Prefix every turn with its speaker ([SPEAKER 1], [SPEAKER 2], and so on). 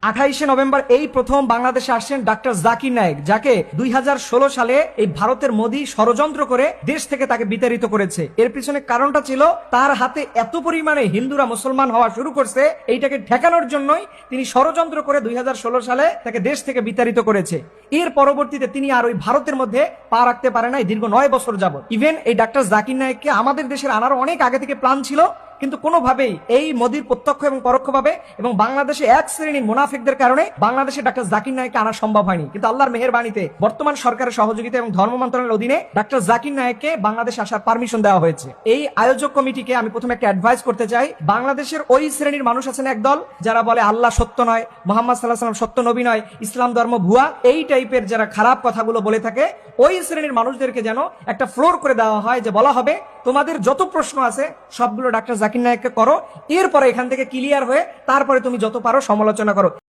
[SPEAKER 1] 28শে November এই প্রথম বাংলাদেশে আসছেন ডাক্তার জাকির নায়েক, যাকে 2016 সালে এই ভারতের মোদী ষড়যন্ত্র করে দেশ থেকে তাকে বিতাড়িত করেছে। এর পিছনে কারণটা ছিল তার হাতে এত পরিমাণে হিন্দুরা মুসলমান হওয়া শুরু করছে, এইটাকে ঠেকানোর জন্যই তিনি ষড়যন্ত্র করে 2016 সালে তাকে দেশ থেকে বিতাড়িত করেছে। এর পরবর্তীতে তিনি আর ওই ভারতের মধ্যে পা রাখতে পারে নাই দীর্ঘ 9 বছর যাবত। ইভেন এই ডাক্তার জাকির নায়েককে আমাদের দেশের আনারও অনেক আগে থেকে প্ল্যান ছিল, কিন্তু কোনোভাবেই এই মোদীর প্রত্যক্ষ এবং পরোক্ষভাবে এবং বাংলাদেশে এক শ্রেণীর মুনাফিকদের কারণে বাংলাদেশে ডাক্তার জাকির নায়েককে আনা সম্ভব হয়নি। কিন্তু আল্লাহর মেহেরবানিতে বর্তমান সরকারের সহযোগিতা এবং ধর্ম মন্ত্রণালয়ের অধীনে ডাক্তার জাকির নায়েককে বাংলাদেশে আসার পারমিশন দেওয়া হয়েছে। এই আয়োজক কমিটিকে আমি প্রথমে একটা অ্যাডভাইস করতে চাই, বাংলাদেশের ওই শ্রেণীর মানুষ আছেন একদল যারা বলে আল্লাহ সত্য নয়, মোহাম্মদ সাল্লাল্লাহু আলাইহি ওয়াসাল্লাম সত্য নবী নয়, ইসলাম ধর্ম ভুয়া, এই টাইপের যারা খারাপ কথাগুলো বলে থাকে, ওই শ্রেণীর মানুষদেরকে যেন একটা ফ্লোর করে দেওয়া হয়, যে বলা হবে তোমাদের যত প্রশ্ন আছে সবগুলো ডাক্তার জাকির নায়েককে করো, এরপরে এখান থেকে ক্লিয়ার হয়ে তারপরে তুমি যত পারো সমালোচনা করো।